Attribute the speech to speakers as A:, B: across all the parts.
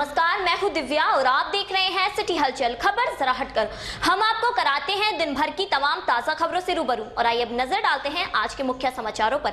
A: नमस्कार, मैं हूं दिव्या और आप देख रहे हैं सिटी हलचल। खबर जरा हटकर हम आपको कराते हैं दिन भर की तमाम ताजा खबरों से रूबरू। और आइए अब नजर डालते हैं आज के मुख्य समाचारों पर।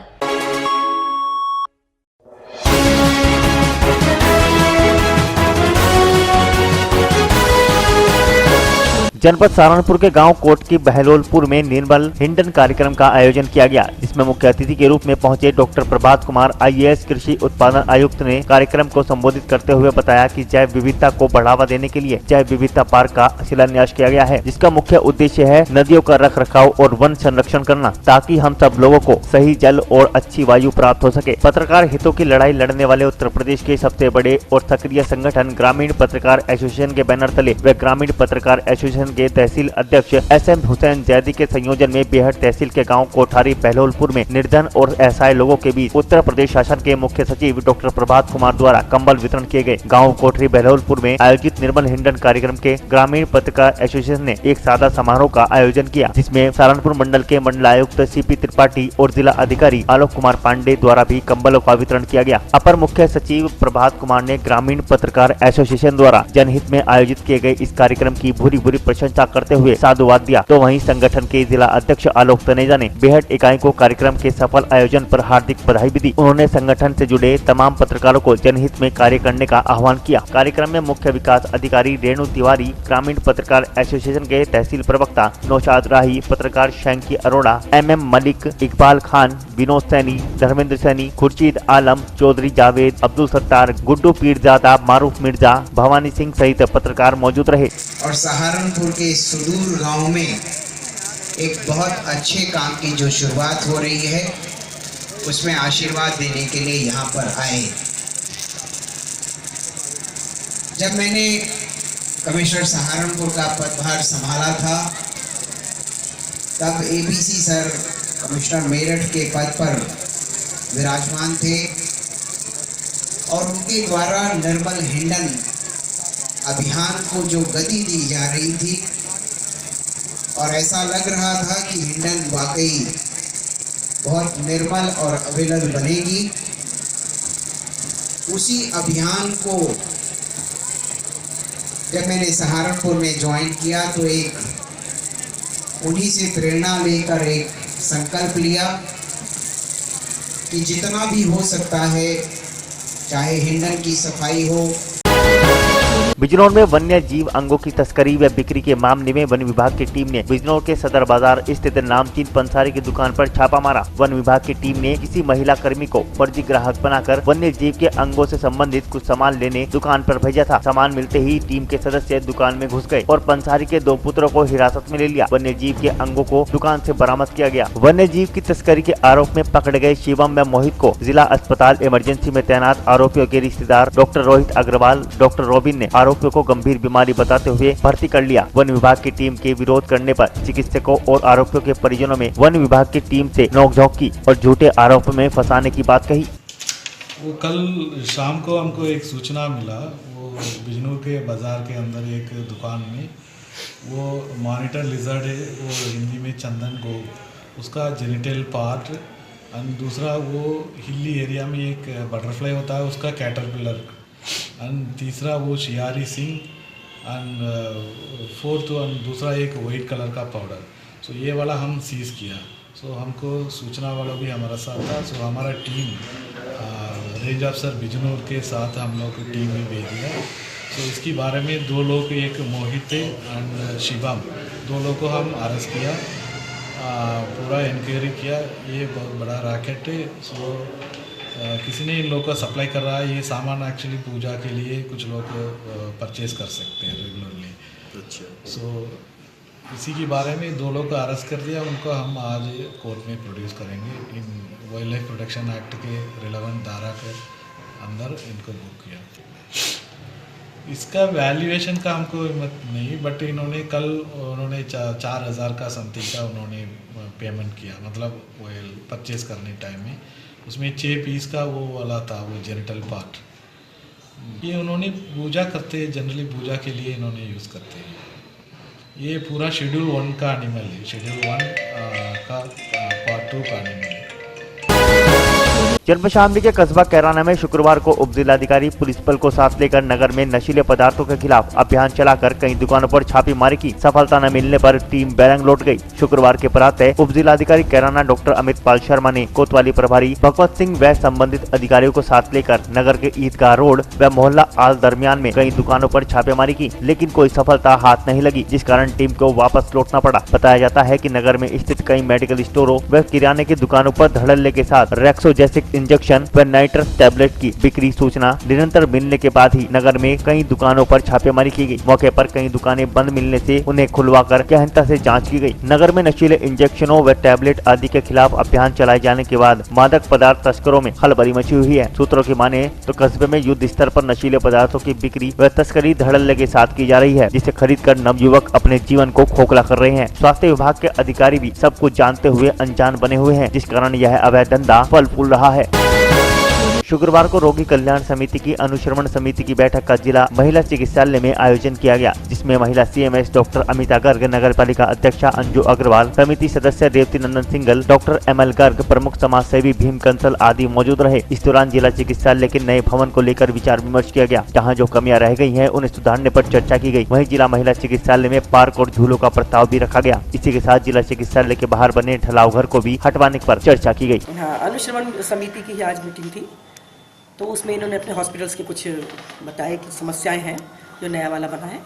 B: जनपद सहारनपुर के गांव कोट की बहलोलपुर में निर्मल हिंडन कार्यक्रम का आयोजन किया गया, जिसमें मुख्य अतिथि के रूप में पहुंचे डॉक्टर प्रभात कुमार IAS कृषि उत्पादन आयुक्त ने कार्यक्रम को संबोधित करते हुए बताया कि जैव विविधता को बढ़ावा देने के लिए जैव विविधता पार्क का शिलान्यास किया गया है, जिसका मुख्य उद्देश्य है नदियों का रख रखाव और वन संरक्षण करना, ताकि हम सब लोगों को सही जल और अच्छी वायु प्राप्त हो सके। पत्रकार हितों की लड़ाई लड़ने वाले उत्तर प्रदेश के सबसे बड़े और सक्रिय संगठन ग्रामीण पत्रकार एसोसिएशन के बैनर तले व ग्रामीण पत्रकार एसोसिएशन के तहसील अध्यक्ष SM हुसैन जैदी के संयोजन में बेहट तहसील के गांव कोठारी बहलोलपुर में निर्धन और असहाय लोगों के बीच उत्तर प्रदेश शासन के मुख्य सचिव डॉक्टर प्रभात कुमार द्वारा कंबल वितरण किए गए। गांव कोठारी बहलोलपुर में आयोजित निर्मल हिंडन कार्यक्रम के ग्रामीण पत्रकार एसोसिएशन ने एक सादा समारोह का आयोजन किया, जिसमें सहारनपुर मंडल के मंडलायुक्त CP त्रिपाठी और जिला अधिकारी आलोक कुमार पांडे द्वारा भी कंबलों का वितरण किया गया। अपर मुख्य सचिव प्रभात कुमार ने ग्रामीण पत्रकार एसोसिएशन द्वारा जनहित में आयोजित किए गए इस कार्यक्रम की भूरी प्रशंसा करते हुए साधुवाद दिया। तो वहीं संगठन के जिला अध्यक्ष आलोक तनेजा ने बेहट इकाई को कार्यक्रम के सफल आयोजन पर हार्दिक बधाई भी दी। उन्होंने संगठन से जुड़े तमाम पत्रकारों को जनहित में कार्य करने का आह्वान किया। कार्यक्रम में मुख्य विकास अधिकारी रेणु तिवारी, ग्रामीण पत्रकार एसोसिएशन के तहसील प्रवक्ता नौशाद राही, पत्रकार शैंकी अरोड़ा, MM मलिक, इकबाल खान, विनोद सैनी, धर्मेंद्र सैनी, खुर्शीद आलम, चौधरी जावेद, अब्दुल सत्तार, गुड्डू पीरजादा, मारूफ मिर्जा, भवानी सिंह सहित पत्रकार मौजूद रहे।
C: और सहारनपुर के सुदूर गांव में एक बहुत अच्छे काम की जो शुरुआत हो रही है, उसमें आशीर्वाद देने के लिए यहाँ पर आए। जब मैंने कमिश्नर सहारनपुर का पदभार संभाला था, तब APC सर कमिश्नर मेरठ के पद पर विराजमान थे और उनके द्वारा निर्मल हिंडन अभियान को जो गति दी जा रही थी और ऐसा लग रहा था कि हिंडन वाकई बहुत निर्मल और अविरल बनेगी। उसी अभियान को जब मैंने सहारनपुर में ज्वाइन किया तो एक उन्हीं से प्रेरणा लेकर एक संकल्प लिया कि जितना भी हो सकता है, चाहे हिंडन की सफाई हो।
B: बिजनौर में वन्य जीव अंगों की तस्करी व बिक्री के मामले में वन विभाग की टीम ने बिजनौर के सदर बाजार स्थित नामचीन पंसारी की दुकान पर छापा मारा। वन विभाग की टीम ने किसी महिला कर्मी को फर्जी ग्राहक बनाकर वन्य जीव के अंगों से संबंधित कुछ सामान लेने दुकान पर भेजा था। सामान मिलते ही टीम के सदस्य दुकान में घुस गए और पंसारी के 2 पुत्रों को हिरासत में ले लिया। वन्य जीव के अंगों को दुकान से बरामद किया गया। वन्य जीव की तस्करी के आरोप में पकड़े गए शिवम व मोहित को जिला अस्पताल इमरजेंसी में तैनात आरोपियों के रिश्तेदार doctor Rohit Agarwal, doctor Robin ने आरोपियों को गंभीर बीमारी बताते हुए भर्ती कर लिया। वन विभाग की टीम के विरोध करने पर चिकित्सकों और आरोपियों के परिजनों में वन विभाग की टीम से नोकझोंक की और झूठे आरोप में फंसाने की बात कही।
D: वो कल शाम को हमको एक सूचना मिला, वो बिजनौर के बाजार के अंदर एक दुकान में वो मॉनिटर लिजर्ड है, वो हिंदी में चंदन को उसका जेनिटल पार्ट, और दूसरा वो हिली एरिया में एक बटरफ्लाई होता है उसका कैटरपिलर, एंड तीसरा वो शियारी सिंह, एंड फोर्थ दूसरा एक वाइट कलर का पाउडर। सो ये वाला हम सीज़ किया। सो हमको सूचना वाला भी हमारा साथ था। सो हमारा टीम रेंज अफसर बिजनौर के साथ हम लोग की टीम में भेज दिया। सो इसके बारे में 2 लोग, एक मोहित एंड शिवम, 2 लोग को हम अरेस्ट किया, पूरा इंक्वायरी किया। ये बहुत बड़ा रैकेट है। सो किसी ने इन लोगों का सप्लाई कर रहा है। ये सामान एक्चुअली पूजा के लिए कुछ लोग परचेज कर सकते हैं रेगुलरली। अच्छा। सो इसी के बारे में 2 लोग को अरेस्ट कर दिया। उनको हम आज कोर्ट में प्रोड्यूस करेंगे। इन वाइल्ड लाइफ प्रोटेक्शन एक्ट के रिलेवेंट धारा के अंदर इनको बुक किया। इसका वैल्यूएशन का हमको नहीं, बट इन्होंने कल उन्होंने 4,000 का समथिंग का उन्होंने पेमेंट किया, मतलब परचेज करने टाइम में। उसमें 6 पीस का वो वाला था, वो जेनिटल पार्ट। ये उन्होंने पूजा करते हैं, जनरली पूजा के लिए इन्होंने यूज़ करते हैं। ये पूरा शेड्यूल 1 का एनिमल है, शेड्यूल 1 का पार्ट 2 का एनिमल है।
B: जनपद शामली के कस्बा कैराना में शुक्रवार को उप जिलाधिकारी पुलिस बल को साथ लेकर नगर में नशीले पदार्थों के खिलाफ अभियान चलाकर कई दुकानों पर छापेमारी की। सफलता न मिलने पर टीम बैरंग लौट गई। शुक्रवार के प्रातः उप जिलाधिकारी कैराना डॉक्टर अमित पाल शर्मा ने कोतवाली प्रभारी भगवत सिंह व संबंधित अधिकारियों को साथ लेकर नगर के ईदगाह रोड व मोहल्ला आल दरमियान में कई दुकानों पर छापेमारी की, लेकिन कोई सफलता हाथ नहीं लगी, जिस कारण टीम को वापस लौटना पड़ा। बताया जाता है कि नगर में स्थित कई मेडिकल स्टोरों व किराने की दुकानों पर धड़ल्ले के साथ रेक्सोजेसिक इंजेक्शन व नाइट्रस टैबलेट की बिक्री सूचना निरंतर मिलने के बाद ही नगर में कई दुकानों पर छापेमारी की गई। मौके पर कई दुकानें बंद मिलने से उन्हें खुलवाकर गहनता से जांच की गई। नगर में नशीले इंजेक्शनों व टैबलेट आदि के खिलाफ अभियान चलाए जाने के बाद मादक पदार्थ तस्करों में खलबली मची हुई है। सूत्रों की माने तो कस्बे में युद्ध स्तर पर नशीले पदार्थों की बिक्री व तस्करी धड़ल्ले के साथ की जा रही है, जिसे खरीद कर नवयुवक अपने जीवन को खोखला कर रहे हैं। स्वास्थ्य विभाग के अधिकारी भी सब कुछ जानते हुए अनजान बने हुए हैं, जिस कारण यह अवैध धंधा फल फूल रहा है। शुक्रवार को रोगी कल्याण समिति की अनुश्रवण समिति की बैठक का जिला महिला चिकित्सालय में आयोजन किया गया, जिसमें महिला सीएमएस डॉक्टर अमिता गर्ग, नगर पालिका अध्यक्षा अंजू अग्रवाल, समिति सदस्य रेवती नंदन सिंगल, डॉक्टर ML गर्ग, प्रमुख समाज सेवी भीम कंसल आदि मौजूद रहे। इस दौरान जिला चिकित्सालय के नए भवन को लेकर विचार विमर्श किया गया। जहाँ जो कमियां रह गई हैं उन्हें सुधारने पर चर्चा की गई। वहीं जिला महिला चिकित्सालय में पार्क और झूलों का प्रस्ताव भी रखा गया। इसी के साथ जिला चिकित्सालय के बाहर बने ढलाव घर को भी हटवाने पर चर्चा की गई।
E: अनुश्रवण समिति की आज मीटिंग थी, तो उसमें इन्होंने अपने हॉस्पिटल्स के कुछ बताए कि समस्याएं हैं जो नया वाला बना है,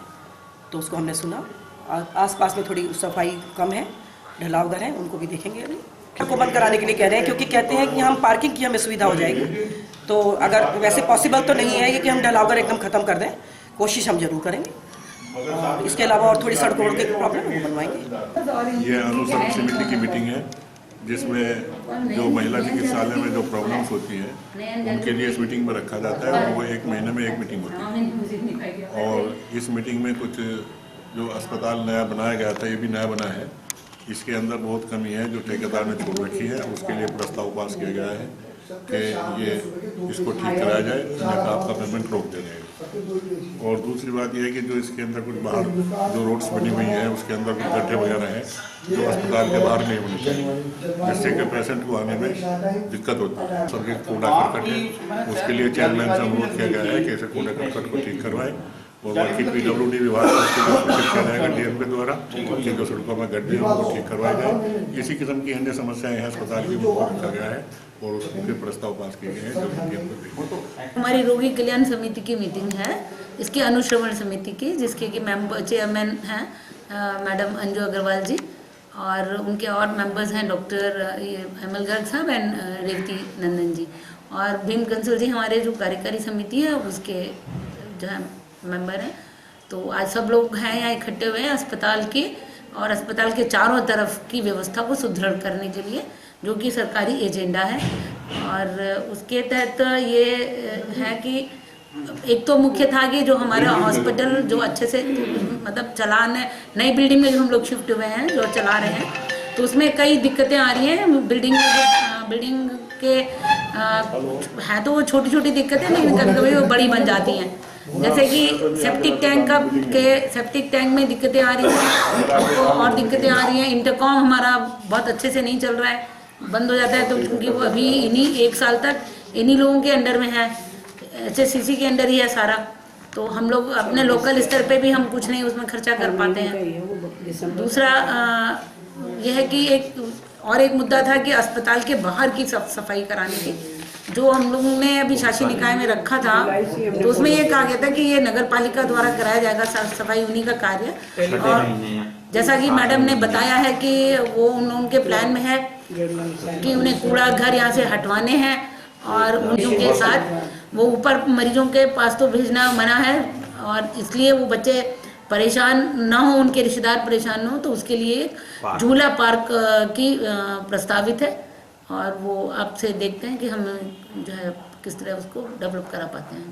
E: तो उसको हमने सुना। आसपास में थोड़ी सफाई कम है, ढलाव घर है, उनको भी देखेंगे। अभी को बंद कराने के लिए कह रहे हैं, क्योंकि कहते हैं कि हम पार्किंग की हमें सुविधा हो जाएगी। तो अगर वैसे पॉसिबल तो नहीं है कि हम ढलाव घर एकदम ख़त्म कर दें, कोशिश हम जरूर करेंगे। और इसके अलावा और थोड़ी सड़क रोड की प्रॉब्लम है वो बनवाएंगे।
F: ये अनुश्रवण समिति की मीटिंग है, जिसमें जो महिला चिकित्सालय में जो प्रॉब्लम्स होती हैं उनके लिए इस मीटिंग में रखा जाता है। वो एक महीने में एक मीटिंग होती है। और इस मीटिंग में कुछ जो अस्पताल नया बनाया गया था, ये भी नया बना है, इसके अंदर बहुत कमी है जो ठेकेदार ने छोड़ रखी है। उसके लिए प्रस्ताव पास किया गया है कि ये इसको ठीक कराया जाए, अन्यथा आपका पेमेंट रोक दिया जाएगा। और दूसरी बात यह है कि जो इसके अंदर कुछ बाहर जो रोड्स बनी हुई हैं उसके अंदर कुछ गड्ढे वगैरह हैं जो अस्पताल के बाहर नहीं होने चाहिए, जिससे कि पेशेंट को आने में दिक्कत होती है। सबके कूड़ा करकट है, उसके लिए चेयरमैन से अनुरोध किया गया है कि ऐसे कूड़ा करकट को ठीक करवाएं। और बाकी PWD विभाग को सूचित किया जाएगा DM के द्वारा कि जो सड़कों में गड्ढे हैं उनको ठीक करवाए जाए। इसी किस्म की अन्य समस्याएं हैं अस्पताल की, वो रखा गया है और उसके प्रस्ताव पास किए गए हैं।
G: हमारी रोगी कल्याण समिति की मीटिंग है, इसकी अनुश्रवण समिति की, जिसके कि चेयरमैन हैं मैडम अंजू अग्रवाल जी, और उनके और मेंबर्स हैं डॉक्टर ML गर्ग साहब एंड रेवती नंदन जी, और भीम कंसल जी हमारे जो कार्यकारी समिति है उसके जो है मेंबर हैं। तो आज सब लोग हैं यहाँ इकट्ठे हुए हैं अस्पताल के और अस्पताल के चारों तरफ की व्यवस्था को सुदृढ़ करने के लिए, जो कि सरकारी एजेंडा है। और उसके तहत ये है कि एक तो मुख्य था कि जो हमारा हॉस्पिटल जो अच्छे से मतलब चलाने, नई बिल्डिंग में जो हम लोग शिफ्ट हुए हैं जो चला रहे हैं, तो उसमें कई दिक्कतें आ रही हैं। बिल्डिंग के है तो वो छोटी छोटी दिक्कतें, लेकिन कभी कभी वो बड़ी बन जाती हैं। जैसे कि सेप्टिक टैंक में दिक्कतें आ रही हैं, और दिक्कतें आ रही हैं। इंटरकॉम हमारा बहुत अच्छे से नहीं चल रहा है, बंद हो जाता है, तो क्योंकि वो अभी इन्हीं 1 साल तक इन्हीं लोगों के अंडर में है, HSCC के अंडर ही है सारा। तो हम लोग अपने लोकल स्तर पे भी हम कुछ नहीं उसमें खर्चा कर पाते हैं। दूसरा यह है कि एक मुद्दा था कि अस्पताल के बाहर की सफाई कराने की, जो हम लोगों ने अभी शासी निकाय में रखा था, तो उसमें ये कहा गया था कि ये नगर पालिका द्वारा कराया जाएगा सफाई, उन्हीं का कार्य। और जैसा कि मैडम ने बताया है कि वो उनके प्लान में है कि उन्हें कूड़ा घर यहाँ से हटवाने हैं, और उनके के साथ वो ऊपर मरीजों के पास तो भेजना मना है, और इसलिए वो बच्चे परेशान ना हो, उनके रिश्तेदार परेशान ना हो, तो उसके लिए झूला पार्क की प्रस्तावित है। और वो आपसे देखते हैं कि हम जो है किस तरह उसको डेवलप करा पाते हैं।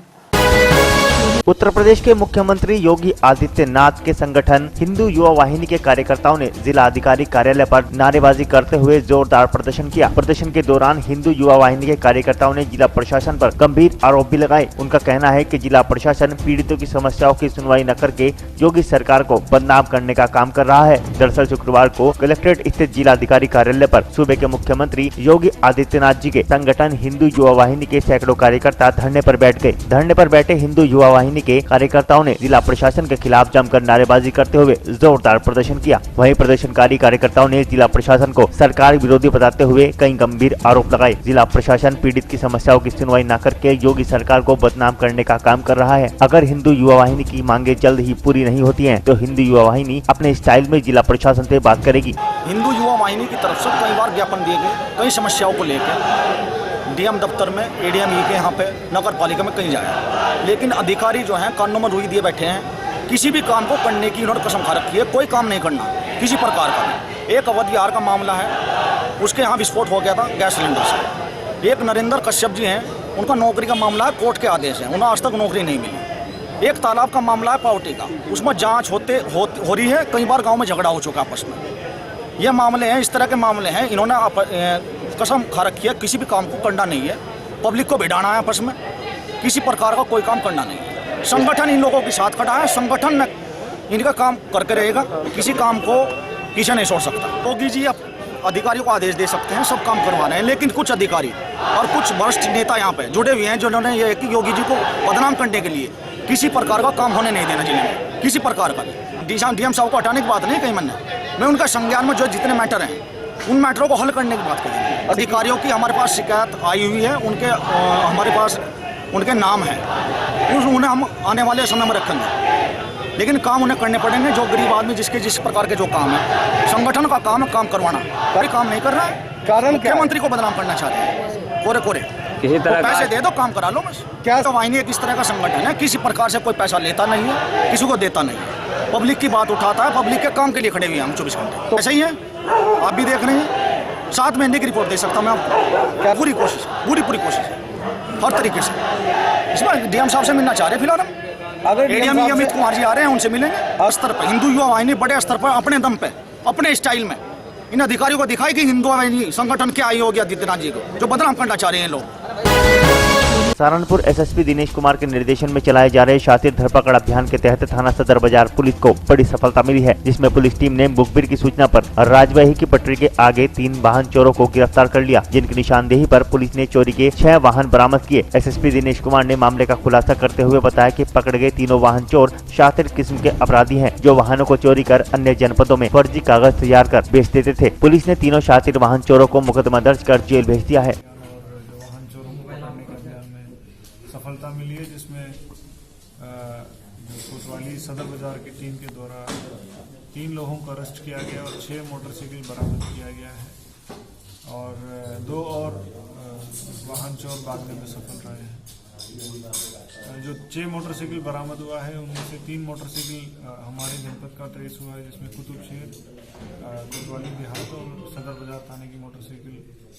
B: उत्तर प्रदेश के मुख्यमंत्री योगी आदित्यनाथ के संगठन हिंदू युवा वाहिनी के कार्यकर्ताओं ने जिला अधिकारी कार्यालय पर नारेबाजी करते हुए जोरदार प्रदर्शन किया। प्रदर्शन के दौरान हिंदू युवा वाहिनी के कार्यकर्ताओं ने जिला प्रशासन पर गंभीर आरोप भी लगाए। उनका कहना है कि जिला प्रशासन पीड़ितों की समस्याओं की सुनवाई न करके योगी सरकार को बदनाम करने का काम कर रहा है। दरअसल शुक्रवार को कलेक्ट्रेट स्थित जिला अधिकारी कार्यालय पर सूबे के मुख्यमंत्री योगी आदित्यनाथ जी के संगठन हिंदू युवा वाहिनी के सैकड़ों कार्यकर्ता धरने पर बैठ गए। धरने पर बैठे हिंदू युवा वाहिनी के कार्यकर्ताओं ने जिला प्रशासन के खिलाफ जमकर नारेबाजी करते हुए जोरदार प्रदर्शन किया। वहीं प्रदर्शनकारी कार्यकर्ताओं ने जिला प्रशासन को सरकार विरोधी बताते हुए कई गंभीर आरोप लगाए। जिला प्रशासन पीड़ित की समस्याओं की सुनवाई न करके योगी सरकार को बदनाम करने का काम कर रहा है। अगर हिंदू युवा वाहिनी की मांगे जल्द ही पूरी नहीं होती हैं, तो हिंदू युवा वाहिनी अपने स्टाइल में जिला प्रशासन से बात करेगी।
H: हिंदू युवा वाहिनी की तरफ से कई बार ज्ञापन दिए गए, कई समस्याओं को लेकर डीएम दफ्तर में, एडीएम के यहाँ पे, नगर पालिका में कहीं जाए, लेकिन अधिकारी जो हैं कानों में रुई दिए बैठे हैं। किसी भी काम को करने की उन्होंने कसम खा रखी है, कोई काम नहीं करना किसी प्रकार का। एक अवध विहार का मामला है, उसके यहाँ विस्फोट हो गया था गैस सिलेंडर से। एक नरेंद्र कश्यप जी हैं, उनका नौकरी का मामला है, कोर्ट के आदेश है, उन्हें आज तक नौकरी नहीं मिली। एक तालाब का मामला है पावटी का, उसमें जाँच हो रही है, कई बार गाँव में झगड़ा हो चुका आपस में। ये मामले हैं, इस तरह के मामले हैं, इन्होंने कसम खा रखी है किसी भी काम को करना नहीं है, पब्लिक को भिड़ाना है आपस में, किसी प्रकार का कोई काम करना नहीं है। संगठन इन लोगों के साथ खड़ा है, संगठन में इनका काम करके रहेगा, किसी काम को पीछे नहीं छोड़ सकता। योगी जी अब अधिकारियों को आदेश दे सकते हैं, सब काम करवा रहे हैं, लेकिन कुछ अधिकारी और कुछ वरिष्ठ नेता यहाँ पे जुड़े हुए हैं जिन्होंने ये कि योगी जी को बदनाम करने के लिए किसी प्रकार का काम होने नहीं देना जिले में, किसी प्रकार का भी। डीएम साहब को हटाने की बात नहीं कही मैं उनका संज्ञान में जो जितने मैटर हैं उन मैटरों को हल करने की बात करेंगे। अधिकारियों की हमारे पास शिकायत आई हुई है, उनके हमारे पास उनके नाम है, उन्हें हम आने वाले समय में रखेंगे, लेकिन काम उन्हें करने पड़ेंगे। जो गरीब आदमी जिसके जिस प्रकार के जो काम है, संगठन का काम है, काम करवाना, कोई काम नहीं कर रहा है। कारण मुख्यमंत्री को बदनाम करना चाहते हैं, कोरे कोरे किसी तरह तो पैसे दे दो, काम करा लो बस। क्या तो वाहिनी एक इस तरह का संगठन है, किसी प्रकार से कोई पैसा लेता नहीं है, किसी को देता नहीं है, पब्लिक की बात उठाता है, पब्लिक के काम के लिए खड़े हुए हैं हम 24 घंटे। तो ऐसा ही है, आप भी देख रहे हैं। 7 महीने की रिपोर्ट दे सकता मैं आपको, क्या पूरी कोशिश, पूरी कोशिश है हर तरीके से। इसमें डीएम साहब से मिलना चाह रहे हैं फिलहाल हम, अगर एडीएम अमित कुमार जी आ रहे हैं उनसे मिलेंगे। स्तर पर हिंदू युवा वाहिनी बड़े स्तर पर अपने दम पे, अपने स्टाइल में इन अधिकारियों को दिखाई कि हिंदू वाहिनी संगठन क्या आई होगी आदित्यनाथ जी को, जो बदनाम करना चाह रहे हैं लोग।
B: सहारनपुर एसएसपी दिनेश कुमार के निर्देशन में चलाए जा रहे शातिर धरपकड़ अभियान के तहत थाना सदर बाजार पुलिस को बड़ी सफलता मिली है, जिसमें पुलिस टीम ने मुखबिर की सूचना पर राजवाही की पटरी के आगे 3 वाहन चोरों को गिरफ्तार कर लिया, जिनकी निशानदेही पर पुलिस ने चोरी के 6 वाहन बरामद किए। एसएसपी दिनेश कुमार ने मामले का खुलासा करते हुए बताया कि पकड़े गए तीनों वाहन चोर शातिर किस्म के अपराधी हैं, जो वाहनों को चोरी कर अन्य जनपदों में फर्जी कागज तैयार कर बेच देते थे। पुलिस ने तीनों शातिर वाहन चोरों को मुकदमा दर्ज कर जेल भेज दिया है।
D: सफलता मिली है, जिसमें जो कोतवाली सदर बाजार की टीम के द्वारा 3 लोगों को अरेस्ट किया गया और 6 मोटरसाइकिल बरामद किया गया है और 2 और वाहन चोर भागने में सफल रहे हैं। जो 6 मोटरसाइकिल बरामद हुआ है उनमें से 3 मोटरसाइकिल हमारे जनपद का ट्रेस हुआ है, जिसमें कुतुबशेर, कोतवाली देहात और सदर बाजार थाने की मोटरसाइकिल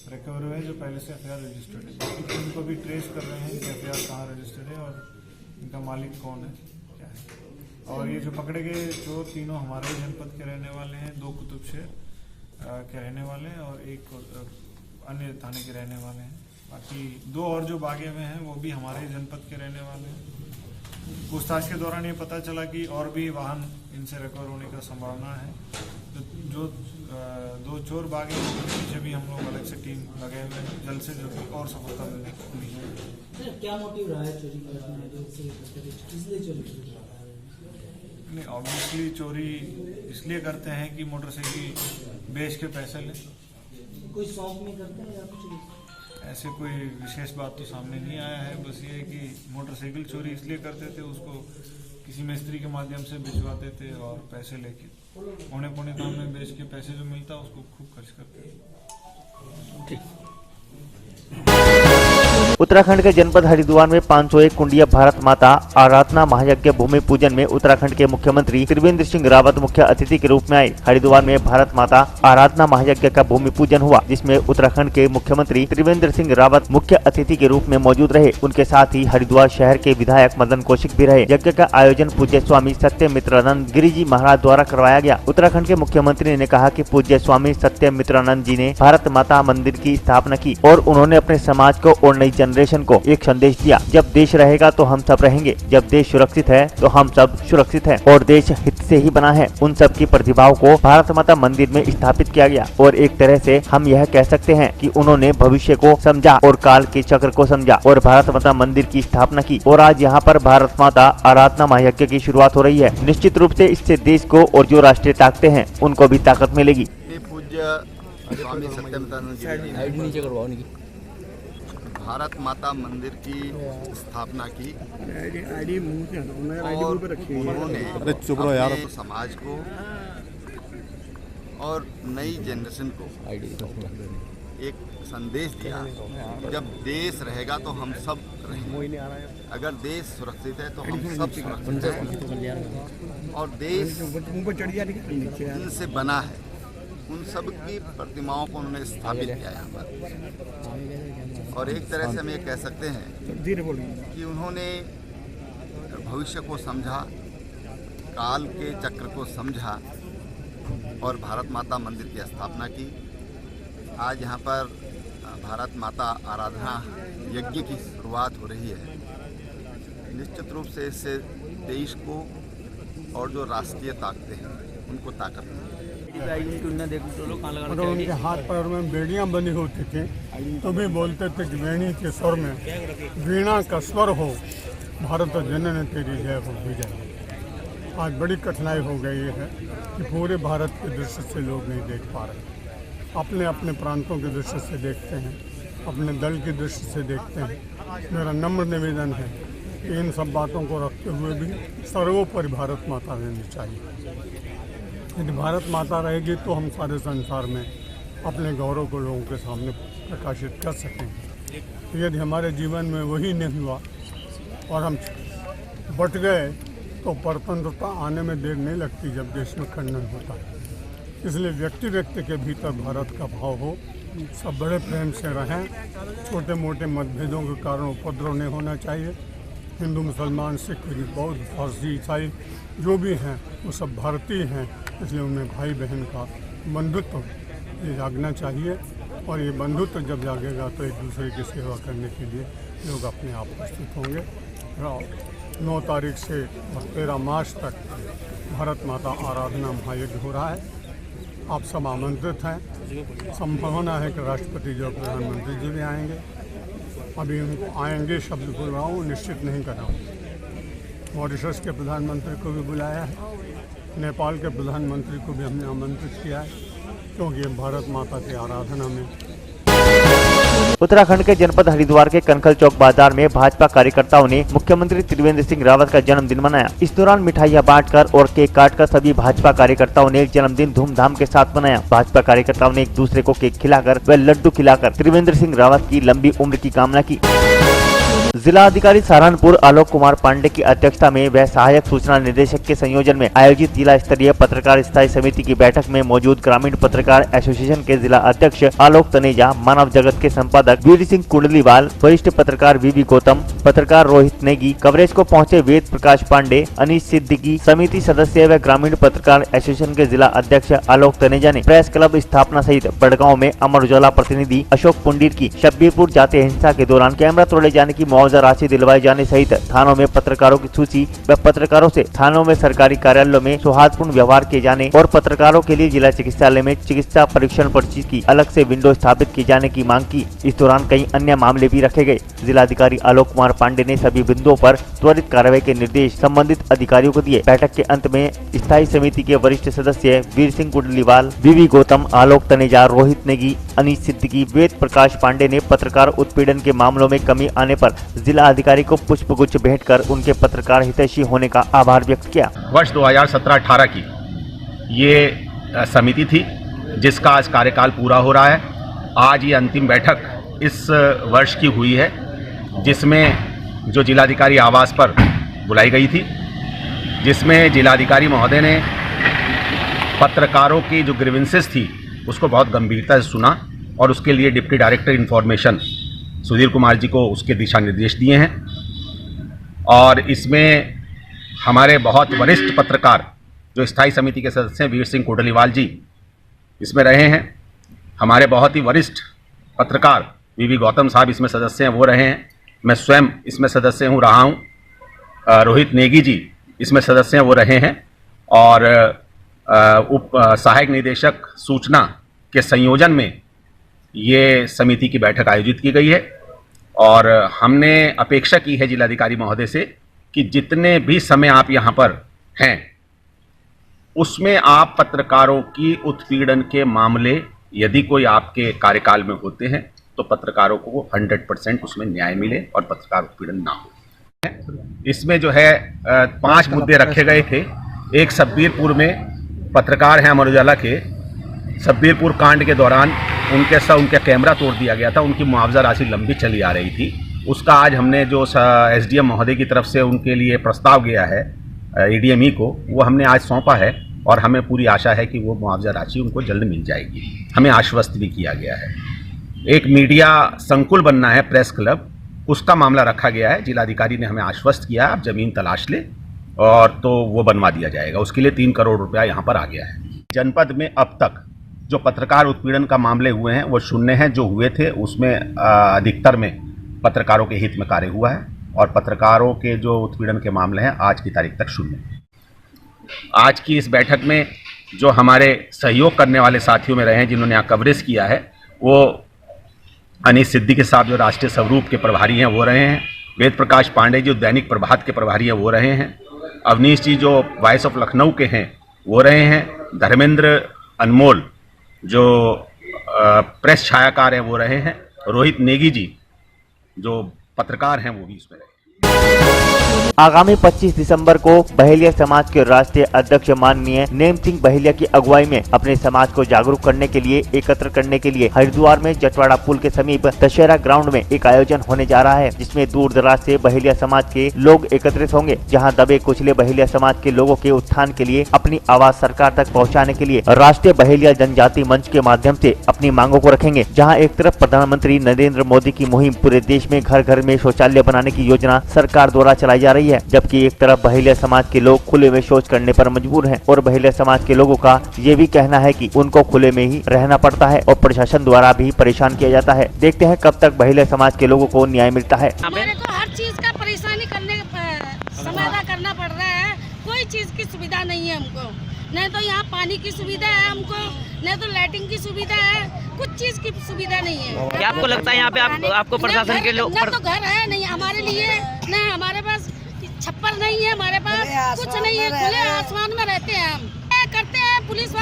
D: रिकवर हुए हैं, जो पहले से एफआईआर रजिस्टर्ड है। बाकी उनको भी ट्रेस कर रहे हैं कि एफआईआर कहाँ रजिस्टर्ड है और इनका मालिक कौन है, क्या है। और ये जो पकड़े गए चोर तीनों हमारे जनपद के रहने वाले हैं, 2 कुतुबशेर के रहने वाले हैं और 1 अन्य थाने के रहने वाले हैं। बाकी 2 और जो भागे हुए हैं वो भी हमारे जनपद के रहने वाले हैं। पूछताछ के दौरान ये पता चला कि और भी वाहन इनसे रिकवर होने का संभावना है। तो जो 2 चोर भागे उनके पीछे भी हम लोग अलग से टीम लगे हुए हैं, जल्द से जल्द और सफलता मिलने की उम्मीद है।
I: क्या मोटिव रहा है चोरी करने में, किसलिए चोरी?
D: नहीं, ऑब्वियसली चोरी इसलिए करते हैं कि मोटरसाइकिल बेच के पैसे लें।
I: कोई शौक में करते हैं या कुछ?
D: ऐसे कोई विशेष बात तो सामने नहीं आया है, बस ये है कि मोटरसाइकिल चोरी इसलिए करते थे, उसको किसी मिस्त्री के माध्यम से भिजवाते थे और पैसे लेके पौने दाम में बेच के पैसे जो मिलता उसको खूब खर्च करते थे।
B: उत्तराखंड के जनपद हरिद्वार में 501 कुंडिया भारत माता आराधना महायज्ञ भूमि पूजन में उत्तराखंड के मुख्यमंत्री त्रिवेंद्र सिंह रावत मुख्य अतिथि के रूप में आए। हरिद्वार में भारत माता आराधना महायज्ञ का भूमि पूजन हुआ, जिसमें उत्तराखंड के मुख्यमंत्री त्रिवेंद्र सिंह रावत मुख्य अतिथि के रूप में मौजूद रहे। उनके साथ ही हरिद्वार शहर के विधायक मदन कौशिक भी रहे। यज्ञ का आयोजन पूज्य स्वामी सत्यमित्रानंद गिरी जी महाराज द्वारा करवाया गया। उत्तराखंड के मुख्यमंत्री ने कहा कि पूज्य स्वामी सत्यमित्रानंद जी ने भारत माता मंदिर की स्थापना की और उन्होंने अपने समाज को और नई जनरेशन को एक संदेश दिया, जब देश रहेगा तो हम सब रहेंगे, जब देश सुरक्षित है तो हम सब सुरक्षित हैं और देश हित से ही बना है। उन सब की प्रतिभाओं को भारत माता मंदिर में स्थापित किया गया और एक तरह से हम यह कह सकते हैं कि उन्होंने भविष्य को समझा और काल के चक्र को समझा और भारत माता मंदिर की स्थापना की और आज यहाँ पर भारत माता आराधना महायज्ञ की शुरुआत हो रही है। निश्चित रूप से इससे देश को और जो राष्ट्रीय ताकतें हैं उनको भी ताकत मिलेगी।
J: पूज्य स्वामी सत्यमित्रानंद गिरी जी भारत माता मंदिर की स्थापना की और उन्होंने अपने समाज को और नई जनरेशन को एक संदेश दिया, जब देश रहेगा तो हम सब रहेंगे, अगर देश सुरक्षित है तो हम सब सुरक्षित हैं और देश जिनसे बना है उन सब की प्रतिमाओं को उन्होंने स्थापित किया यहाँ पर। और एक तरह से हम ये कह सकते हैं कि उन्होंने भविष्य को समझा, काल के चक्र को समझा और भारत माता मंदिर की स्थापना की। आज यहाँ पर भारत माता आराधना यज्ञ की शुरुआत हो रही है। निश्चित रूप से इससे देश को और जो राष्ट्रीय ताकतें हैं उनको ताकत मिलेगी।
K: और उनके हाथ पैर में बेड़ियां बनी होती थी तो भी बोलते थे कि वेणी के स्वर में वीणा का स्वर हो, भारत जननी तेरी जय हो विजय। आज बड़ी कठिनाई हो गई है कि पूरे भारत के दृष्टि से लोग नहीं देख पा रहे, अपने अपने प्रांतों की दृष्टि से देखते हैं, अपने दल की दृष्टि से देखते हैं। मेरा नम्र निवेदन है कि इन सब बातों को रखते हुए भी सर्वोपरि भारत माता रहनी चाहिए। यदि भारत माता रहेगी तो हम सारे संसार में अपने गौरव को लोगों के सामने प्रकाशित कर सकेंगे। यदि हमारे जीवन में वही नहीं हुआ और हम बट गए तो परतंत्रता आने में देर नहीं लगती जब देश में खंडन होता है। इसलिए व्यक्ति व्यक्ति के भीतर भारत का भाव हो, सब बड़े प्रेम से रहें, छोटे मोटे मतभेदों के कारण उपद्रव नहीं होना चाहिए। हिंदू मुसलमान सिख बौद्ध फारसी ईसाई जो भी हैं वो सब भारतीय हैं, इसलिए उन्हें भाई बहन का बंधुत्व ये जागना चाहिए और ये बंधुत्व जब जागेगा तो एक दूसरे की सेवा करने के लिए लोग अपने आप प्रस्तुत होंगे। 9 तारीख से 13 मार्च तक भारत माता आराधना महायज्ञ हो रहा है। आप सब आमंत्रित हैं। संभावना है कि राष्ट्रपति जो प्रधानमंत्री जी भी आएंगे। अभी उनको आएंगे शब्द बोल रहा हूँ, निश्चित नहीं कर रहा हूँ। मॉरिशस के प्रधानमंत्री को भी बुलाया है, नेपाल के प्रधानमंत्री को भी हमने आमंत्रित किया है, क्योंकि भारत माता की आराधना में।
B: उत्तराखंड के जनपद हरिद्वार के कनखल चौक बाजार में भाजपा कार्यकर्ताओं ने मुख्यमंत्री त्रिवेंद्र सिंह रावत का जन्मदिन मनाया। इस दौरान मिठाइयां बांटकर और केक काटकर सभी भाजपा कार्यकर्ताओं ने जन्मदिन धूमधाम के साथ मनाया। भाजपा कार्यकर्ताओं ने एक दूसरे को केक खिलाकर व लड्डू खिलाकर त्रिवेंद्र सिंह रावत की लंबी उम्र की कामना की। जिला अधिकारी सहारनपुर आलोक कुमार पांडे की अध्यक्षता में व सहायक सूचना निदेशक के संयोजन में आयोजित जिला स्तरीय पत्रकार स्थायी समिति की बैठक में मौजूद ग्रामीण पत्रकार एसोसिएशन के जिला अध्यक्ष आलोक तनेजा, मानव जगत के संपादक वीर सिंह कुंडलीवाल, वरिष्ठ पत्रकार वीवी गौतम, पत्रकार रोहित नेगी, कवरेज को पहुंचे वेद प्रकाश पांडे, अनीश सिद्दीकी, समिति सदस्य व ग्रामीण पत्रकार एसोसिएशन के जिला अध्यक्ष आलोक तनेजा ने प्रेस क्लब स्थापना सहित बड़गांव में अमर उजाला प्रतिनिधि अशोक पुंडीर की शब्बीरपुर जाते हिंसा के दौरान कैमरा तोड़े जाने की मुआवजा राशि दिलवाए जाने सहित थानों में पत्रकारों की सूची व पत्रकारों से थानों में सरकारी कार्यालयों में सौहार्दपूर्ण व्यवहार किए जाने और पत्रकारों के लिए जिला चिकित्सालय में चिकित्सा परीक्षण पर्ची की अलग से विंडो स्थापित किए जाने की मांग की। इस दौरान कई अन्य मामले भी रखे गए। जिलाधिकारी आलोक कुमार पांडे ने सभी बिंदुओं पर त्वरित कार्रवाई के निर्देश संबंधित अधिकारियों को दिए। बैठक के अंत में स्थायी समिति के वरिष्ठ सदस्य वीर सिंह कुंडलीवाल, वीवी गौतम, आलोक तनेजा, रोहित नेगी, अनीश सिद्दीकी, वेद प्रकाश पांडे ने पत्रकार उत्पीड़न के मामलों में कमी आने पर जिला अधिकारी को पुष्पगुच्छ भेंट कर उनके पत्रकार हितैषी होने का आभार व्यक्त किया।
L: वर्ष 2017-18 की ये समिति थी जिसका आज कार्यकाल पूरा हो रहा है। आज ये अंतिम बैठक इस वर्ष की हुई है जिसमें जो जिलाधिकारी आवास पर बुलाई गई थी, जिसमें जिलाधिकारी महोदय ने पत्रकारों की जो ग्रीवेंसेस थी उसको बहुत गंभीरता से सुना और उसके लिए deputy director information Sudhir Kumar ji को उसके दिशा निर्देश दिए हैं। और इसमें हमारे बहुत वरिष्ठ पत्रकार जो स्थायी समिति के सदस्य हैं, वीर सिंह कोटलीवाल जी इसमें रहे हैं। हमारे बहुत ही वरिष्ठ पत्रकार वीवी गौतम साहब इसमें सदस्य हैं, वो रहे हैं। मैं स्वयं इसमें सदस्य रहा हूँ। रोहित नेगी जी इसमें सदस्य हैं, वो रहे हैं। और उप सहायक निदेशक सूचना के संयोजन में ये समिति की बैठक आयोजित की गई है। और हमने अपेक्षा की है जिलाधिकारी महोदय से कि जितने भी समय आप यहाँ पर हैं उसमें आप पत्रकारों की उत्पीड़न के मामले यदि कोई आपके कार्यकाल में होते हैं तो पत्रकारों को 100% उसमें न्याय मिले और पत्रकार उत्पीड़न ना हो। इसमें जो है 5 मुद्दे रखे गए थे। एक सब्बीरपुर में पत्रकार हैं अमर उजाला के, सब्बीरपुर कांड के दौरान उनका कैमरा तोड़ दिया गया था, उनकी मुआवजा राशि लंबी चली आ रही थी। उसका आज हमने जो एसडीएम महोदय की तरफ से उनके लिए प्रस्ताव गया है एडीएमई को, वो हमने आज सौंपा है और हमें पूरी आशा है कि वो मुआवजा राशि उनको जल्द मिल जाएगी। हमें आश्वस्त भी किया गया है। एक मीडिया संकुल बनना है, प्रेस क्लब, उसका मामला रखा गया है। जिलाधिकारी ने हमें आश्वस्त किया आप ज़मीन तलाश ले और तो वो बनवा दिया जाएगा। उसके लिए 3 करोड़ रुपया यहाँ पर आ गया है। जनपद में अब तक जो पत्रकार उत्पीड़न का मामले हुए हैं वो शून्य हैं। जो हुए थे उसमें अधिकतर में पत्रकारों के हित में कार्य हुआ है और पत्रकारों के जो उत्पीड़न के मामले हैं आज की तारीख तक शून्य। आज की इस बैठक में जो हमारे सहयोग करने वाले साथियों में रहे हैं जिन्होंने यहाँ कवरेज किया है, वो अनीस सिद्दीकी साहब जो राष्ट्रीय स्वरूप के प्रभारी हैं वो रहे हैं। वेद प्रकाश पांडे जो दैनिक प्रभात के प्रभारी हैं वो रहे हैं। अवनीश जी जो वॉइस ऑफ लखनऊ के हैं वो रहे हैं। धर्मेंद्र अनमोल जो प्रेस छायाकार हैं वो रहे हैं। रोहित नेगी जी जो पत्रकार हैं वो भी इसमें रहे।
B: आगामी 25 दिसंबर को बहेलिया समाज के राष्ट्रीय अध्यक्ष माननीय नेम सिंह बहेलिया की अगुवाई में अपने समाज को जागरूक करने के लिए एकत्र करने के लिए हरिद्वार में जटवाड़ा पुल के समीप दशहरा ग्राउंड में एक आयोजन होने जा रहा है, जिसमें दूर दराज से बहेलिया समाज के लोग एकत्रित होंगे, जहां दबे कुचले बहेलिया समाज के लोगों के उत्थान के लिए अपनी आवाज सरकार तक पहुँचाने के लिए राष्ट्रीय बहेलिया जनजाति मंच के माध्यम से अपनी मांगों को रखेंगे। जहाँ एक तरफ प्रधानमंत्री नरेंद्र मोदी की मुहिम पूरे देश में घर घर में शौचालय बनाने की योजना सरकार द्वारा चलाई जा रही है, जबकि एक तरफ बहेलिया समाज के लोग खुले में शौच करने पर मजबूर हैं और बहेलिया समाज के लोगों का ये भी कहना है कि उनको खुले में ही रहना पड़ता है और प्रशासन द्वारा भी परेशान किया जाता है। देखते हैं कब तक बहेलिया समाज के लोगों को न्याय मिलता है।
M: हमारे को हर चीज का परेशानी समाधान करना पड़ रहा है। कोई चीज की सुविधा नहीं है हमको, नहीं तो यहाँ पानी की सुविधा है हमको, नहीं तो लाइटिंग की सुविधा है, कुछ चीज की सुविधा नहीं है।
N: क्या आपको लगता है यहाँ पे आपको प्रशासन के लोग?
M: ना तो घर है नहीं हमारे लिए, ना हमारे पास छप्पर नहीं है, हमारे पास कुछ नहीं है, खुले आसमान में रहते हैं हम। करते हैं पुलिस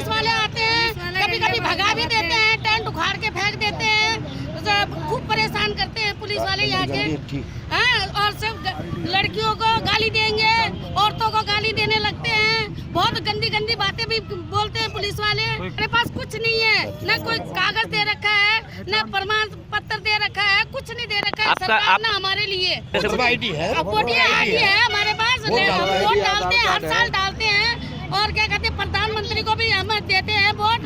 M: वाले आते हैं, कभी कभी भगा भी देते हैं, टेंट उखाड़ के फेंक देते हैं, खूब परेशान करते हैं पुलिस वाले यहाँ के। और सब लड़कियों को गाली देंगे, औरतों को गाली देने लगते हैं, बहुत गंदी गंदी बातें भी बोलते हैं पुलिस वाले। मेरे पास कुछ नहीं है, न कोई कागज दे रखा है, न प्रमाण पत्र दे रखा है, कुछ नहीं दे रखा है सरकार ने हमारे लिए।
N: वोटर आईडी है
M: हमारे पास, वोट डालते हैं, हर साल डालते हैं। और क्या कहते हैं, प्रधानमंत्री को भी हम देते हैं वोट,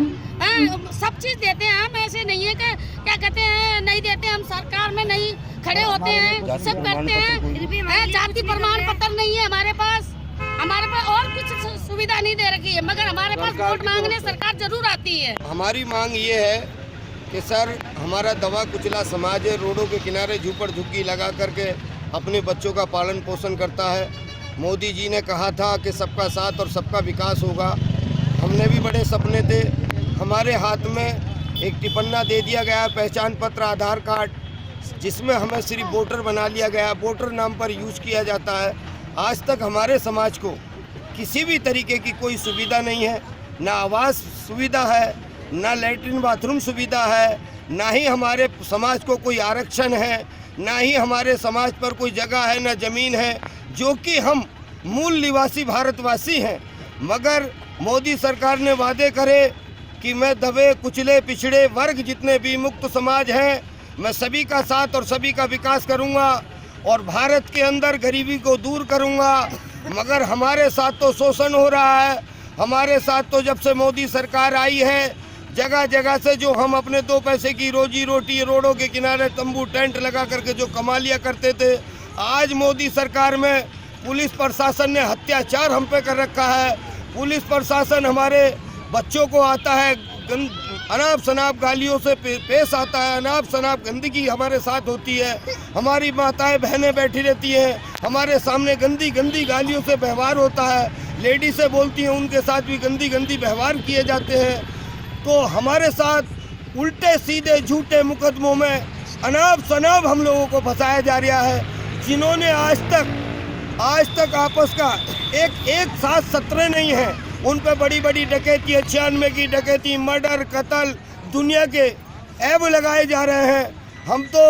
M: सब चीज देते हैं हम। ऐसे नहीं है कि क्या कहते हैं नहीं देते, हम सरकार में नहीं खड़े होते हैं, सब करते हैं। जाति प्रमाण पत्र नहीं है हमारे पास और कुछ सुविधा नहीं दे रखी है, मगर हमारे पास वोट मांगने सरकार जरूर आती है।
O: हमारी मांग ये है कि सर, हमारा दबा कुचला समाज है, रोडों के किनारे झूपड़ झुग्गी लगा करके अपने बच्चों का पालन पोषण करता है। मोदी जी ने कहा था कि सबका साथ और सबका विकास होगा। हमने भी बड़े सपने थे। हमारे हाथ में एक टिपन्ना दे दिया गया, पहचान पत्र, आधार कार्ड, जिसमें हमें सिर्फ वोटर बना लिया गया, वोटर नाम पर यूज़ किया जाता है। आज तक हमारे समाज को किसी भी तरीके की कोई सुविधा नहीं है, ना आवास सुविधा है, ना लैट्रिन बाथरूम सुविधा है, ना ही हमारे समाज को कोई आरक्षण है, ना ही हमारे समाज पर कोई जगह है, ना ज़मीन है, जो कि हम मूल निवासी भारतवासी हैं। मगर मोदी सरकार ने वादे करे कि मैं दबे कुचले पिछड़े वर्ग जितने भी मुक्त समाज हैं, मैं सभी का साथ और सभी का विकास करूंगा और भारत के अंदर गरीबी को दूर करूंगा। मगर हमारे साथ तो शोषण हो रहा है। हमारे साथ तो जब से मोदी सरकार आई है, जगह जगह से जो हम अपने 2 पैसे की रोजी रोटी रोडों के किनारे तंबू टेंट लगा करके जो कमा लिया करते थे, आज मोदी सरकार में पुलिस प्रशासन ने अत्याचार हम पे कर रखा है। पुलिस प्रशासन हमारे बच्चों को आता है अनाप शनाप गालियों से पेश आता है, अनाप शनाप गंदगी हमारे साथ होती है। हमारी माताएं बहनें बैठी रहती हैं, हमारे सामने गंदी गंदी गालियों से व्यवहार होता है। लेडीज़ें बोलती हैं, उनके साथ भी गंदी गंदी व्यवहार किए जाते हैं। तो हमारे साथ उल्टे सीधे झूठे मुकदमों में अनाप शनाप हम लोगों को फंसाया जा रहा है। जिन्होंने आज तक आपस का एक साथ 17 नहीं है, उन पे बड़ी बड़ी डकैती, 96 की डकैती, मर्डर, कत्ल, दुनिया के ऐब लगाए जा रहे हैं। हम तो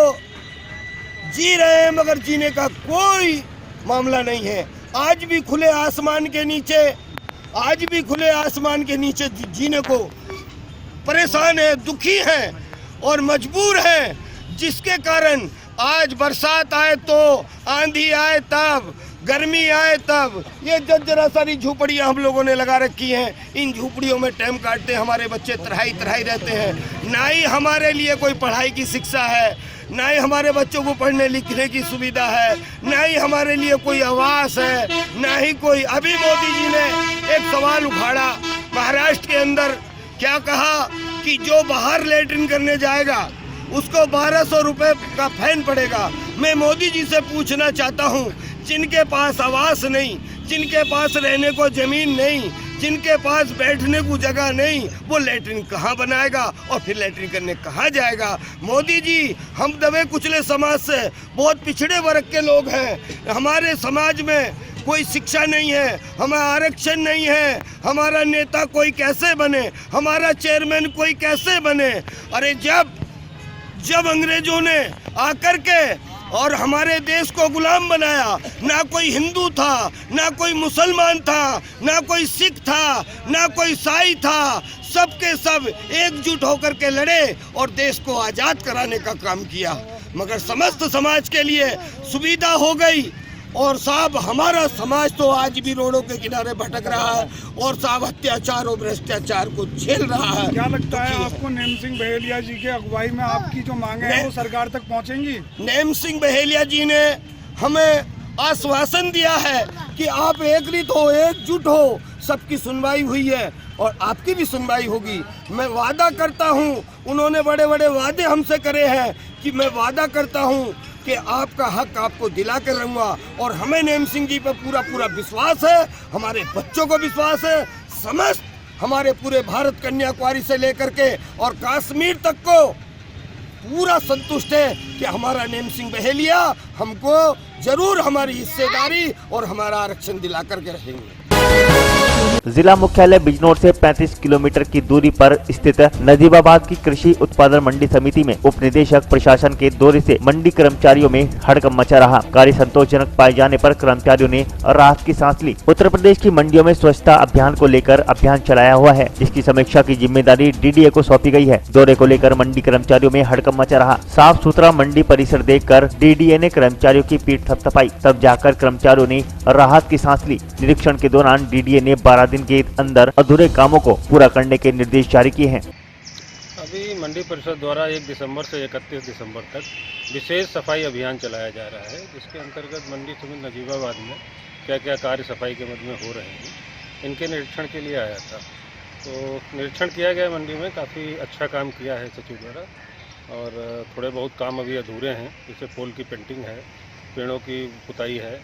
O: जी रहे हैं मगर जीने का कोई मामला नहीं है। आज भी खुले आसमान के नीचे जीने को परेशान है, दुखी हैं और मजबूर हैं, जिसके कारण आज बरसात आए तो, आंधी आए तब, गर्मी आए तब, ये जरा सारी झोपड़ियाँ हम लोगों ने लगा रखी हैं। इन झोपड़ियों में टाइम काटते हमारे बच्चे तराई रहते हैं। ना ही हमारे लिए कोई पढ़ाई की शिक्षा है, ना ही हमारे बच्चों को पढ़ने लिखने की सुविधा है, ना ही हमारे लिए कोई आवास है, ना ही कोई। अभी मोदी जी ने एक सवाल उठाड़ा महाराष्ट्र के अंदर, क्या कहा कि जो बाहर लेटरिन करने जाएगा उसको 1200 रुपये का फाइन पड़ेगा। मैं मोदी जी से पूछना चाहता हूँ, जिनके पास आवास नहीं, जिनके पास रहने को ज़मीन नहीं, जिनके पास बैठने को जगह नहीं, वो लेटरिन कहाँ बनाएगा और फिर लेटरिन करने कहाँ जाएगा? मोदी जी, हम दबे कुचले समाज से, बहुत पिछड़े वर्ग के लोग हैं। हमारे समाज में कोई शिक्षा नहीं है, हमारा आरक्षण नहीं है, हमारा नेता कोई कैसे बने, हमारा चेयरमैन कोई कैसे बने? अरे जब अंग्रेजों ने आकर के और हमारे देश को गुलाम बनाया, ना कोई हिंदू था, ना कोई मुसलमान था, ना कोई सिख था, ना कोई ईसाई था, सबके सब एकजुट होकर के लड़े और देश को आज़ाद कराने का काम किया। मगर समस्त समाज के लिए सुविधा हो गई और साहब हमारा समाज तो आज भी रोडों के किनारे भटक रहा है और साहब अत्याचार और भ्रष्टाचार को झेल रहा है।
P: क्या लगता है आपको नेम सिंह बहेलिया जी के अगुवाई में आपकी जो मांगे हैं वो सरकार तक पहुंचेंगी?
O: नेम सिंह बहेलिया जी ने हमें आश्वासन दिया है कि आप एकजुट हो, एकजुट हो। सबकी सुनवाई हुई है और आपकी भी सुनवाई होगी। मैं वादा करता हूँ, उन्होंने बड़े बड़े वादे हमसे करे हैं कि मैं वादा करता हूँ कि आपका हक आपको दिला कर रहूँगा। और हमें नेम सिंह जी पर पूरा विश्वास है, हमारे बच्चों को विश्वास है, समस्त हमारे पूरे भारत कन्याकुमारी से लेकर के और कश्मीर तक को पूरा संतुष्ट है कि हमारा नेम सिंह बहेलिया हमको जरूर हमारी हिस्सेदारी और हमारा आरक्षण दिला करके रहेंगे।
B: जिला मुख्यालय बिजनौर से 35 किलोमीटर की दूरी पर स्थित नजीबाबाद की कृषि उत्पादन मंडी समिति में उप निदेशक प्रशासन के दौरे से मंडी कर्मचारियों में हड़कंप मचा रहा। कार्य संतोषजनक पाए जाने पर कर्मचारियों ने राहत की सांस ली। उत्तर प्रदेश की मंडियों में स्वच्छता अभियान को लेकर अभियान चलाया हुआ है, जिसकी समीक्षा की जिम्मेदारी डीडीए को सौंपी गई है। दौरे को लेकर मंडी कर्मचारियों में हड़कंप मचा रहा। साफ सुथरा मंडी परिसर देखकर डीडीए ने कर्मचारियों की पीठ थपथपाई, तब जाकर कर्मचारियों ने राहत की सांस ली। निरीक्षण के दौरान डीडीए ने 12 दिन के अंदर अधूरे कामों को पूरा करने के निर्देश जारी किए हैं।
Q: अभी मंडी परिषद द्वारा 1 दिसंबर से 31 दिसंबर तक विशेष सफाई अभियान चलाया जा रहा है, जिसके अंतर्गत मंडी समिति नजीबाबाद में क्या क्या कार्य सफाई के मद में हो रहे हैं, इनके निरीक्षण के लिए आया था। तो निरीक्षण किया गया, मंडी में काफ़ी अच्छा काम किया है सचिव द्वारा और थोड़े बहुत काम अभी अधूरे हैं, जैसे पोल की पेंटिंग है, पेड़ों की पुताई है,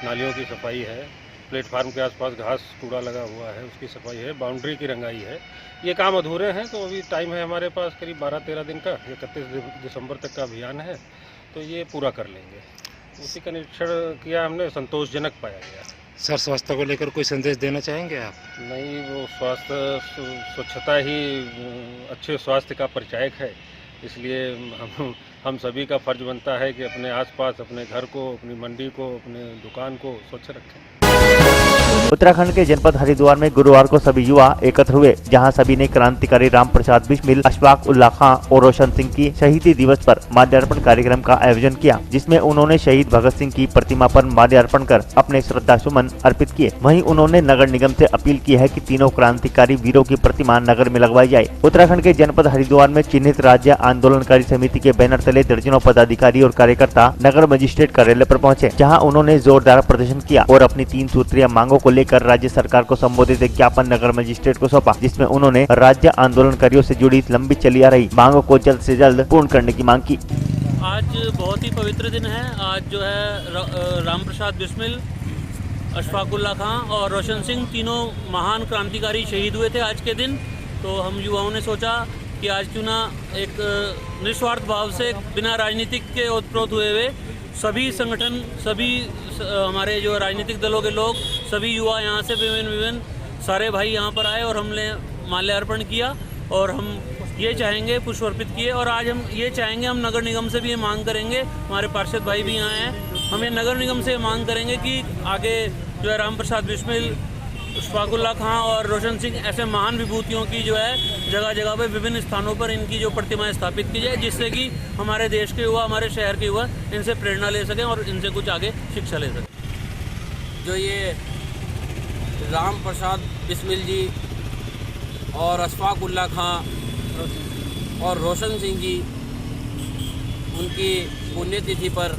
Q: नालियों की सफाई है, प्लेटफार्म के आसपास घास कूड़ा लगा हुआ है उसकी सफाई है, बाउंड्री की रंगाई है। ये काम अधूरे हैं, तो अभी टाइम है हमारे पास करीब 12-13 दिन का, 31 दिसंबर तक का अभियान है, तो ये पूरा कर लेंगे। उसी का निरीक्षण किया हमने, संतोषजनक पाया गया।
R: सर, स्वच्छता को लेकर कोई संदेश देना चाहेंगे आप?
Q: नहीं, वो स्वच्छता ही अच्छे स्वास्थ्य का परिचायक है, इसलिए हम सभी का फर्ज बनता है कि अपने आसपास, अपने घर को, अपनी मंडी को, अपने दुकान को स्वच्छ रखें।
B: उत्तराखंड के जनपद हरिद्वार में गुरुवार को सभी युवा एकत्र हुए, जहां सभी ने क्रांतिकारी राम प्रसाद बिस्मिल, अशफाक उल्लाह खां और रोशन सिंह की शहीदी दिवस पर माल्यार्पण कार्यक्रम का आयोजन किया, जिसमें उन्होंने शहीद भगत सिंह की प्रतिमा पर माल्यार्पण कर अपने श्रद्धा सुमन अर्पित किए। वहीं उन्होंने नगर निगम से अपील की है कि तीनों क्रांतिकारी वीरों की प्रतिमा नगर में लगवाई जाए। उत्तराखंड के जनपद हरिद्वार में चिन्हित राज्य आंदोलनकारी समिति के बैनर तले दर्जनों पदाधिकारी और कार्यकर्ता नगर मजिस्ट्रेट कार्यालय पर पहुंचे, जहां उन्होंने जोरदार प्रदर्शन किया और अपनी 3 सूत्रीय मांगों को लेकर राज्य सरकार को संबोधित एक ज्ञापन नगर मजिस्ट्रेट को सौंपा, जिसमें उन्होंने राज्य आंदोलनकारियों से जुड़ी लंबी चली आ रही मांगों को जल्द से जल्द पूर्ण करने की मांग की।
S: आज बहुत ही पवित्र दिन है। आज जो है राम प्रसाद बिस्मिल, अशफाक उल्लाह खां और रोशन सिंह तीनों महान क्रांतिकारी शहीद हुए थे आज के दिन। तो हम युवाओं ने सोचा कि आज क्यों ना एक निस्वार्थ भाव से बिना राजनीतिक के ओतप्रोत हुए सभी संगठन, सभी हमारे जो राजनीतिक दलों के लोग, सभी युवा यहाँ से विभिन्न सारे भाई यहाँ पर आए और हमने माल्यार्पण किया और हम ये चाहेंगे, पुष्प अर्पित किए और आज हम ये चाहेंगे, हम नगर निगम से भी ये मांग करेंगे, हमारे पार्षद भाई भी यहाँ हैं, हम ये नगर निगम से मांग करेंगे कि आगे जो है राम प्रसाद बिस्मिल, अशफाक उल्लाह खां और रोशन सिंह ऐसे महान विभूतियों की जो है जगह जगह पे विभिन्न स्थानों पर इनकी जो प्रतिमाएं स्थापित की जाए, जिससे कि हमारे देश के युवा, हमारे शहर के युवा इनसे प्रेरणा ले सकें और इनसे कुछ आगे शिक्षा ले सकें।
T: जो ये राम प्रसाद बिस्मिल जी और अशफाक उल्लाह खां और रोशन सिंह जी, उनकी पुण्यतिथि पर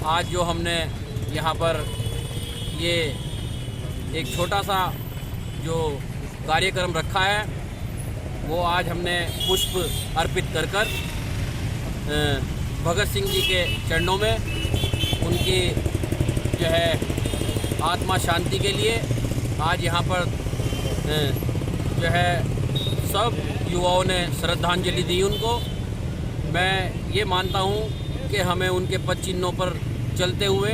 T: आज जो हमने यहाँ पर ये एक छोटा सा जो कार्यक्रम रखा है, वो आज हमने पुष्प अर्पित कर भगत सिंह जी के चरणों में उनकी जो है आत्मा शांति के लिए आज यहाँ पर जो है सब युवाओं ने श्रद्धांजलि दी उनको। मैं ये मानता हूँ कि हमें उनके पद चिन्हों पर चलते हुए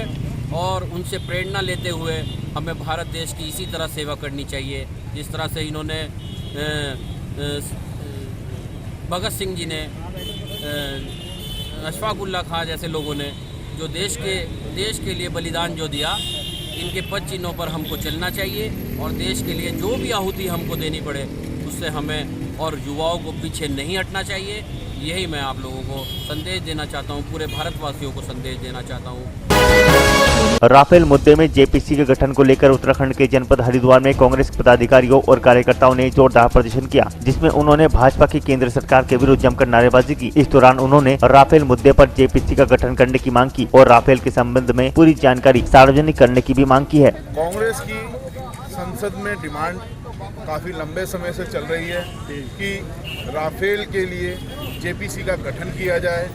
T: और उनसे प्रेरणा लेते हुए हमें भारत देश की इसी तरह सेवा करनी चाहिए, जिस तरह से इन्होंने भगत सिंह जी ने, अशफाक उल्लाह खां जैसे लोगों ने जो देश के लिए बलिदान जो दिया, इनके पद चिन्हों पर हमको चलना चाहिए और देश के लिए जो भी आहुति हमको देनी पड़े उससे हमें और युवाओं को पीछे नहीं हटना चाहिए। यही मैं आप लोगों को संदेश देना चाहता हूँ, पूरे भारतवासियों को संदेश देना चाहता हूँ।
B: राफेल मुद्दे में जेपीसी के गठन को लेकर उत्तराखंड के जनपद हरिद्वार में कांग्रेस पदाधिकारियों और कार्यकर्ताओं ने जोरदार प्रदर्शन किया, जिसमें उन्होंने भाजपा की केंद्र सरकार के विरुद्ध जमकर नारेबाजी की। इस दौरान उन्होंने राफेल मुद्दे पर जेपीसी का गठन करने की मांग की और राफेल के संबंध में पूरी जानकारी सार्वजनिक करने की भी मांग की है।
U: कांग्रेस की संसद में डिमांड काफी लंबे समय से चल रही है कि राफेल के लिए जेपीसी का गठन किया जाए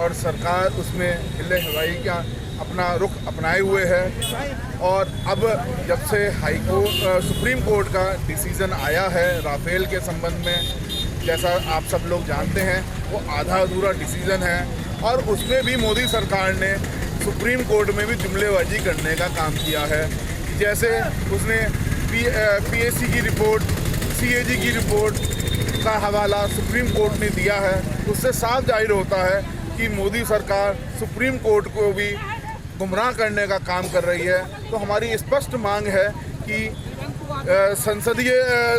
U: और सरकार उसमें हिले हवाई का अपना रुख अपनाए हुए है। और अब जब से सुप्रीम कोर्ट का डिसीज़न आया है राफेल के संबंध में, जैसा आप सब लोग जानते हैं वो आधा अधूरा डिसीज़न है और उसमें भी मोदी सरकार ने सुप्रीम कोर्ट में भी जुमलेबाजी करने का काम किया है। जैसे उसने पीएससी की रिपोर्ट, सीएजी की रिपोर्ट का हवाला सुप्रीम कोर्ट ने दिया है, उससे साफ जाहिर होता है कि मोदी सरकार सुप्रीम कोर्ट को भी गुमराह करने का काम कर रही है। तो हमारी स्पष्ट मांग है कि संसदीय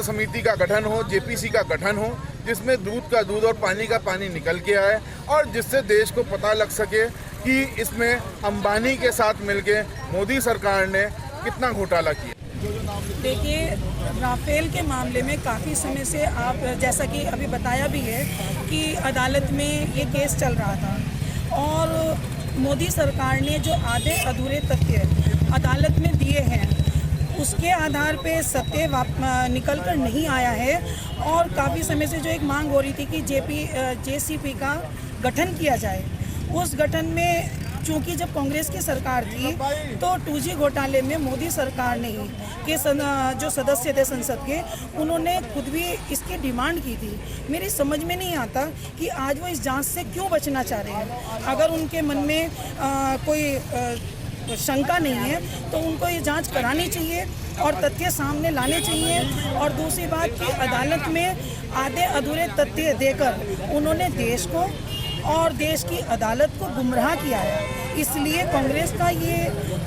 U: समिति का गठन हो, जेपीसी का गठन हो, जिसमें दूध का दूध और पानी का पानी निकल के आए और जिससे देश को पता लग सके कि इसमें अंबानी के साथ मिलके मोदी सरकार ने कितना घोटाला किया।
V: देखिए, राफेल के मामले में काफ़ी समय से आप जैसा कि अभी बताया भी है कि अदालत में ये केस चल रहा था और मोदी सरकार ने जो आधे अधूरे तथ्य अदालत में दिए हैं उसके आधार पे सत्य निकल कर नहीं आया है और काफ़ी समय से जो एक मांग हो रही थी कि जेसीपी का गठन किया जाए, उस गठन में चूँकि जब कांग्रेस की सरकार थी तो 2G घोटाले में मोदी सरकार ने ही के जो सदस्य थे संसद के, उन्होंने खुद भी इसकी डिमांड की थी। मेरी समझ में नहीं आता कि आज वो इस जांच से क्यों बचना चाह रहे हैं। अगर उनके मन में कोई शंका नहीं है तो उनको ये जांच करानी चाहिए और तथ्य सामने लाने चाहिए। और दूसरी बात कि अदालत में आधे अधूरे तथ्य देकर उन्होंने देश को और देश की अदालत को गुमराह किया है। इसलिए कांग्रेस का ये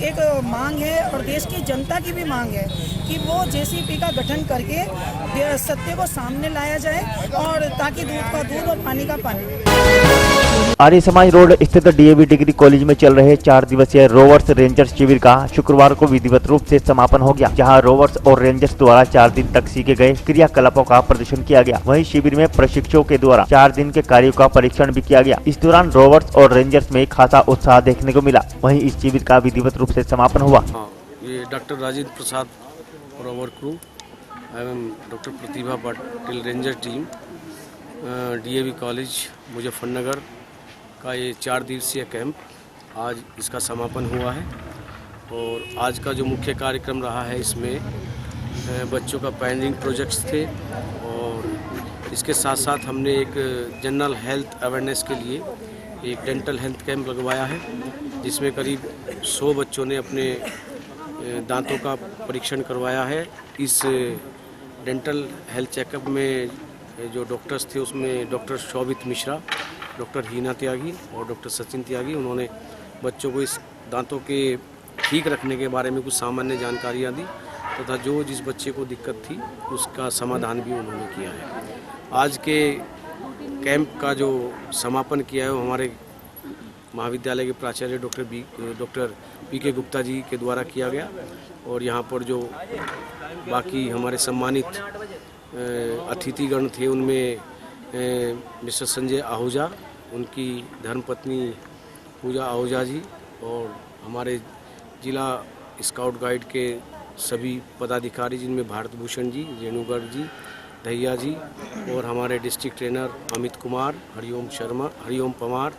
V: एक मांग है और देश की जनता की भी मांग है कि वो जेसीपी का गठन करके सत्य को सामने लाया जाए और ताकि दूध का दूध और पानी का पानी।
B: आर्य समाज रोड स्थित डीएवी डिग्री कॉलेज में चल रहे 4 दिवसीय रोवर्स रेंजर्स शिविर का शुक्रवार को विधिवत रूप से समापन हो गया, जहां रोवर्स और रेंजर्स द्वारा 4 दिन तक सीखे गए क्रियाकलापों का प्रदर्शन किया गया। वहीं शिविर में प्रशिक्षुओं के द्वारा 4 दिन के कार्यों का परीक्षण भी किया गया। इस दौरान रोवर्स और रेंजर्स में खासा उत्साह देखने को मिला। वहीं इस शिविर का विधिवत रूप से समापन हुआ।
T: ये doctor Rajendra Prasad rover crew एवं doctor Pratibha Patil ranger team DAV college Muzaffarnagar का ये 4 दिवसीय कैंप आज इसका समापन हुआ है। और आज का जो मुख्य कार्यक्रम रहा है, इसमें बच्चों का पेंडिंग प्रोजेक्ट्स थे और इसके साथ साथ हमने एक जनरल हेल्थ अवेयरनेस के लिए एक डेंटल हेल्थ कैंप लगवाया है, जिसमें करीब 100 बच्चों ने अपने दांतों का परीक्षण करवाया है। इस डेंटल हेल्थ चेकअप में जो डॉक्टर्स थे उसमें डॉक्टर शोभित मिश्रा, डॉक्टर हीना त्यागी और डॉक्टर सचिन त्यागी, उन्होंने बच्चों को इस दांतों के ठीक रखने के बारे में कुछ सामान्य जानकारियाँ दी तथा जो जिस बच्चे को दिक्कत थी उसका समाधान भी उन्होंने किया है। आज के कैंप का जो समापन किया है वो हमारे महाविद्यालय के प्राचार्य डॉक्टर पीके गुप्ता जी के द्वारा किया गया और यहाँ पर जो बाकी हमारे सम्मानित अतिथिगण थे उनमें मिस्टर संजय आहूजा, उनकी धर्मपत्नी पूजा आहूजा जी और हमारे जिला स्काउट गाइड के सभी पदाधिकारी, जिनमें भारत भूषण जी, रेणुगढ़ जी, दहिया जी और हमारे डिस्ट्रिक्ट ट्रेनर अमित कुमार, हरिओम शर्मा, हरिओम पवार,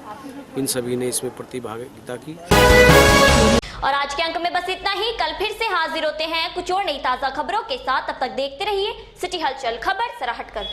T: इन सभी ने इसमें प्रतिभागिता की।
A: और आज के अंक में बस इतना ही। कल फिर से हाजिर होते हैं कुछ और नई ताज़ा खबरों के साथ। तब तक देखते रहिए सिटी हलचल, खबर सरा हटकर।